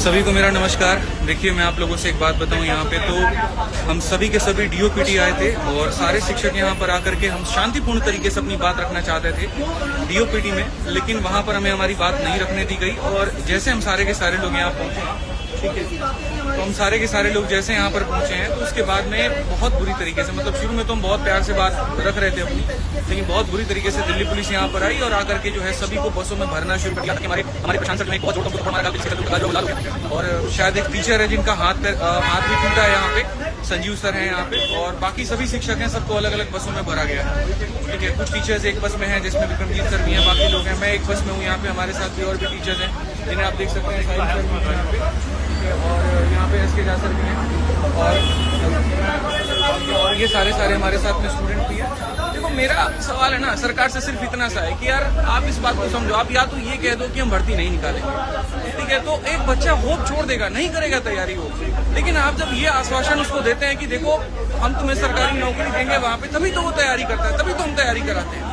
सभी को मेरा नमस्कार। देखिए, मैं आप लोगों से एक बात बताऊं, यहाँ पे तो हम सभी के सभी डीओपीटी आए थे और सारे शिक्षक यहाँ पर आकर के हम शांतिपूर्ण तरीके से अपनी बात रखना चाहते थे डीओपीटी में, लेकिन वहाँ पर हमें हमारी बात नहीं रखने दी गई। और जैसे हम सारे के सारे लोग यहाँ पहुंचे, ठीक है, तो हम सारे के सारे लोग जैसे यहाँ पर पहुंचे हैं, तो उसके बाद में बहुत बुरी तरीके से, मतलब शुरू में तो हम बहुत प्यार से बात रख रहे थे अपनी, लेकिन बहुत बुरी तरीके से दिल्ली पुलिस यहाँ पर आई और आकर के जो है सभी को बसों में भरना शुरू कर दिया। हमारे प्रशासन में बहुत जोर और शायद एक टीचर है जिनका हाथ भी टूटा है यहाँ पे, संजीव सर हैं यहाँ पे, और बाकी सभी शिक्षक हैं, सबको अलग अलग बसों में भरा गया है। ठीक है, कुछ टीचर्स एक बस में हैं जिसमें विक्रमजीत सर भी हैं, बाकी लोग हैं। मैं एक बस में हूँ यहाँ पे, हमारे साथ भी और भी टीचर्स हैं जिन्हें आप देख सकते हैं, साहिल सर भी यहाँ पे, और यहाँ पे एस के झा सर भी हैं, और ये सारे हमारे साथ में स्टूडेंट भी हैं। देखो, मेरा सवाल है ना सरकार से सिर्फ इतना सा है कि यार आप इस बात को समझो। आप या तो ये कह दो कि हम भर्ती नहीं निकालेंगे, ठीक है, तो एक बच्चा होप छोड़ देगा, नहीं करेगा तैयारी हो। लेकिन आप जब ये आश्वासन उसको देते हैं कि देखो हम तुम्हें सरकारी नौकरी देंगे वहाँ पे, तभी तो वो तैयारी करता है, तभी तो हम तैयारी कराते हैं।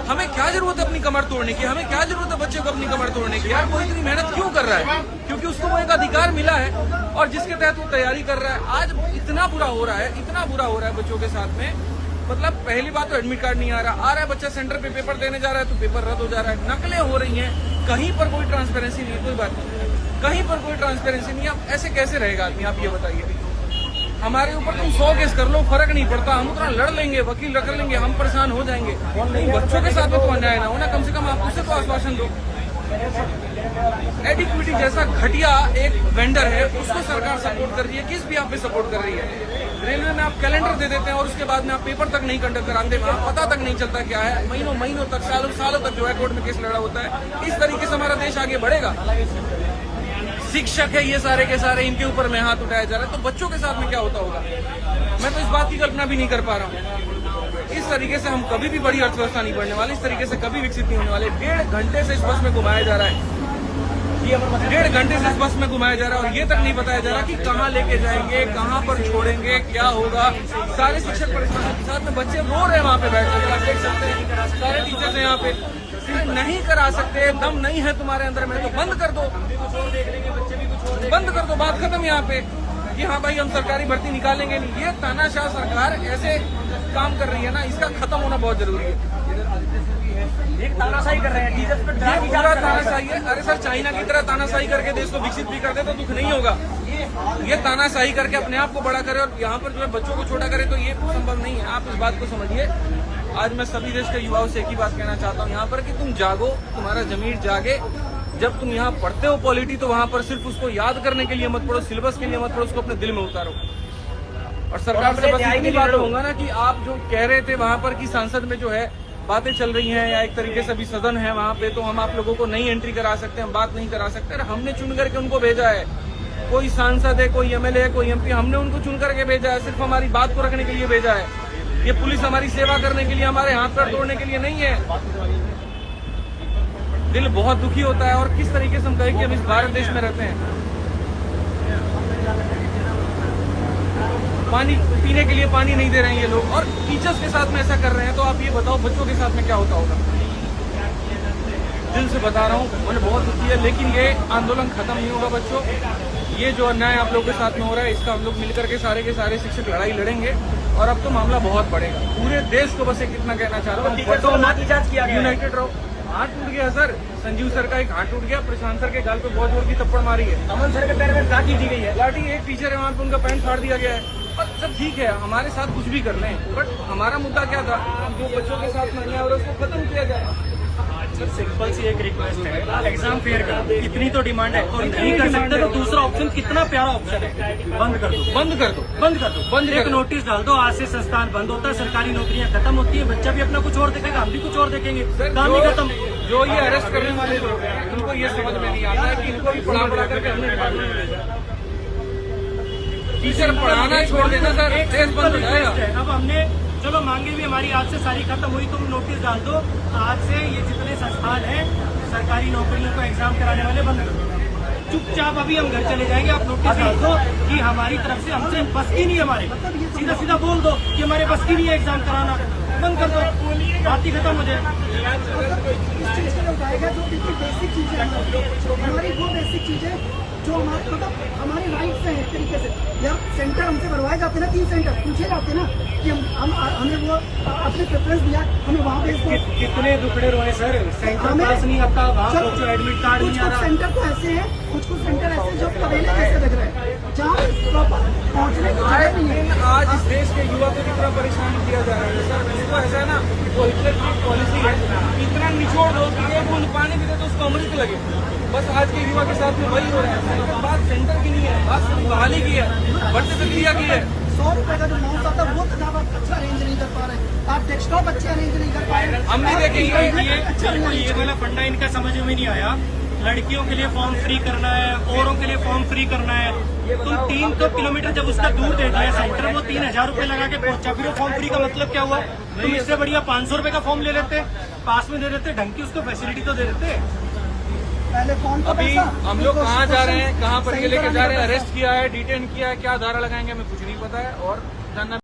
हमें क्या जरूरत है अपनी कमर तोड़ने की? हमें क्या जरूरत है बच्चे को अपनी कमर तोड़ने की? यार वो इतनी मेहनत क्यों कर रहा है? क्योंकि उसको वो एक अधिकार मिला है और जिसके तहत वो तैयारी कर रहा है। आज इतना बुरा हो रहा है बच्चों के साथ में। मतलब पहली बात तो एडमिट कार्ड नहीं आ रहा है, बच्चा सेंटर पे पेपर देने जा रहा है तो पेपर रद्द हो जा रहा है, नकलें हो रही हैं, कहीं पर कोई ट्रांसपेरेंसी नहीं है। कोई बात नहीं, कहीं पर कोई ट्रांसपेरेंसी नहीं है। अब ऐसे कैसे रहेगा आदमी? आप ये बताइए। हमारे ऊपर तुम 100 केस कर लो, फर्क नहीं पड़ता, हम उतना लड़ लेंगे, वकील रख लेंगे, हम परेशान हो जाएंगे। बच्चों के साथ में तो अन्याय ना हो ना, कम से कम आप उससे तो आश्वासन दो। एडिक्विटी जैसा घटिया एक वेंडर है, उसको सरकार सपोर्ट कर रही है, किस भी आप पे सपोर्ट कर रही है। रेलवे में आप कैलेंडर दे देते हैं और उसके बाद में आप पेपर तक नहीं कंडक्ट कराते, वहाँ पता तक नहीं चलता क्या है। महीनों तक, सालों तक जो है कोर्ट में केस लड़ा होता है। इस तरीके से हमारा देश आगे बढ़ेगा? शिक्षक है ये सारे के सारे, इनके ऊपर में हाथ उठाया जा रहा है, तो बच्चों के साथ में क्या होता होगा? मैं तो इस बात की कल्पना भी नहीं कर पा रहा हूँ। इस तरीके से हम कभी भी बड़ी अर्थव्यवस्था नहीं बढ़ने वाली, इस तरीके से कभी विकसित नहीं होने वाले। 1.5 घंटे से इस बस में घुमाया जा रहा है, 1.5 घंटे से इस बस में घुमाया जा रहा है और ये तक नहीं बताया जा रहा कि कहाँ लेके जाएंगे, कहाँ पर छोड़ेंगे, क्या होगा। सारे शिक्षक परेशान के साथ में, बच्चे रो रहे हैं वहाँ पे बैठ कर, आप देख सकते हैं, सारे टीचर्स हैं यहाँ पे। नहीं करा सकते, दम नहीं है तुम्हारे अंदर में तो बंद कर दो, बंद कर दो, बात खत्म यहाँ पे कि हाँ भाई हम सरकारी भर्ती निकालेंगे नहीं। ये तानाशाह सरकार ऐसे काम कर रही है ना, इसका खत्म होना बहुत जरूरी है। एक तानाशाही कर रहे हैं, टीचर्स पे ये पूरा तानाशाही है। अरे सर, चाइना की तरह तानाशाही करके देश को विकसित भी कर दे तो दुख नहीं होगा। ये तानाशाही करके अपने आप को बड़ा करे और यहाँ पर जो है बच्चों को छोटा करे, तो ये संभव नहीं है। आप इस बात को समझिए। आज मैं सभी देश के युवाओं से एक ही बात कहना चाहता हूँ यहाँ पर कि तुम जागो, तुम्हारा जमीर जागे। जब तुम यहाँ पढ़ते हो पॉलिटी, तो वहाँ पर सिर्फ उसको याद करने के लिए मत पढ़ो, सिलेबस के लिए मत पढ़ो, उसको अपने दिल में उतारो। और सरकार से बस इतनी बात होगा ना कि आप जो कह रहे थे वहाँ पर कि सांसद में जो है बातें चल रही हैं, या एक तरीके से अभी सदन है वहाँ पे, तो हम आप लोगों को नहीं एंट्री करा सकते, हम बात नहीं करा सकते। हमने चुन करके उनको भेजा है, कोई सांसद है, कोई एमएलए है, कोई एमपी, हमने उनको चुन करके भेजा है, सिर्फ हमारी बात को रखने के लिए भेजा है। ये पुलिस हमारी सेवा करने के लिए, हमारे हाथ पैर तोड़ने के लिए नहीं है। दिल बहुत दुखी होता है। और किस तरीके से हम कहें कि हम इस भारत देश में रहते हैं। पानी पीने के लिए पानी नहीं दे रहे हैं ये लोग, और टीचर्स के साथ में ऐसा कर रहे हैं, तो आप ये बताओ बच्चों के साथ में क्या होता होगा? दिल से बता रहा हूँ, मुझे बहुत दुखी है। लेकिन ये आंदोलन खत्म नहीं होगा बच्चों। ये जो अन्याय आप लोगों के साथ में हो रहा है, इसका हम लोग मिलकर के सारे शिक्षक लड़ाई लड़ेंगे और अब तो मामला बहुत बढ़ेगा। पूरे देश को बस एक इतना कहना चाहता हूँ, यूनाइटेड रहो। हाथ टूट गया सर, संजीव सर का एक हाथ टूट गया, प्रशांत सर के गाल पे बहुत जोर की थप्पड़ मारी है, अमन सर के पैर में लाठी दी गई है, लाठी। एक टीचर है वहाँ पे, उनका पैंट फाड़ दिया गया है। और सब ठीक है, हमारे साथ कुछ भी कर लें, बट हमारा मुद्दा क्या था? जो बच्चों के साथ में अन्याय हो रहा है उसको खत्म किया जाए। सर सिंपल सी एक रिक्वेस्ट है, एग्जाम फेयर करो, इतनी तो डिमांड है। और नहीं कर सकते तो दूसरा ऑप्शन, कितना प्यारा ऑप्शन है, बंद कर दो, बंद कर दो, बंद कर दो, बंद एक नोटिस डाल दो, आज से संस्थान बंद होता है, सरकारी नौकरियां खत्म होती है, बच्चा भी अपना कुछ और देखेगा, हम भी कुछ और देखेंगे, काम ही खत्म। जो ये अरेस्ट करने वाले लोग हैं, उनको ये समझ में नहीं आता है कि इनको भी पढ़ा करके हमने डिपार्टमेंट में भेजा। टीचर पढ़ाना छोड़ देना सर, देश बंद हो जाएगा। अब हमने चलो मांगे भी हमारी आज से सारी खत्म हुई, तुम नोटिस डाल दो, आज से ये जितने संस्थान हैं सरकारी नौकरियों को एग्जाम कराने वाले बंद कर दो। चुपचाप अभी हम घर चले जाएंगे, आप नोटिस डाल दो कि हमारी तरफ से, हमसे बस की नहीं है, हमारे सीधा सीधा बोल दो कि हमारे बस की नहीं है एग्जाम कराना, बंद कर दो, बात ही खत्म हो जाए। जो बेसिक चीजें हमारी वो बेसिक चीजें जो हमारे मतलब हमारे राइट से है एक तरीके से। यार सेंटर हमसे भरवाए जाते ना, 3 सेंटर पूछे जाते ना कि हमें वो अपने प्रेफरेंस दिया, हमें वहाँ भेज दो। कितने दुखड़े रोए सर, सेंटर पास नहीं आता, वहाँ पहुंचो एडमिट कार्ड नहीं आ कुछ रहा। सेंटर तो ऐसे हैं, कुछ सेंटर ऐसे जो कबीले जैसे लग रहे हैं, जहाँ प्रॉपर पहुँचने की जगह नहीं है। लेकिन आज इस देश के युवा को कितना परेशान किया जा रहा है सर। इसको ऐसा है ना, वो हिटलर की पॉलिसी है, इतना निचोड़ दो कि एक बूंद पानी भी दे तो उसको अमृत लगे। बस आज के युवा के साथ में वही हो रहा है। तो बात सेंटर की नहीं है, बात सिर्फ बहाली की है, बढ़ती प्रक्रिया की है। 100 रुपए का जो माउस आता है वो तो आप अच्छा अरेंज नहीं कर पा रहे, आप डेस्कटॉप अच्छे अरेंज नहीं कर पा रहे। हम नहीं देखेंगे ये वाला फंडा इनका समझ में नहीं आया। लड़कियों के लिए फॉर्म फ्री करना है, औरों के लिए फॉर्म फ्री करना है। तुम 300 किलोमीटर जब उसका दूर दे दिया सेंटर, वो 3000 रुपए लगा के पहुंचा, फिर वो फॉर्म फ्री का मतलब क्या हुआ? तुम इससे बढ़िया 500 रुपए का फॉर्म ले लेते, पास में दे देते, ढंग की उसको फैसिलिटी तो दे देते। पहले फोन का अभी पैसा, हम लोग कहाँ जा रहे हैं, कहाँ पर सही ये लेके कराने जा का रहे हैं, पैसा। अरेस्ट किया है, डिटेन किया है, क्या धारा लगाएंगे हमें कुछ नहीं पता है और जानना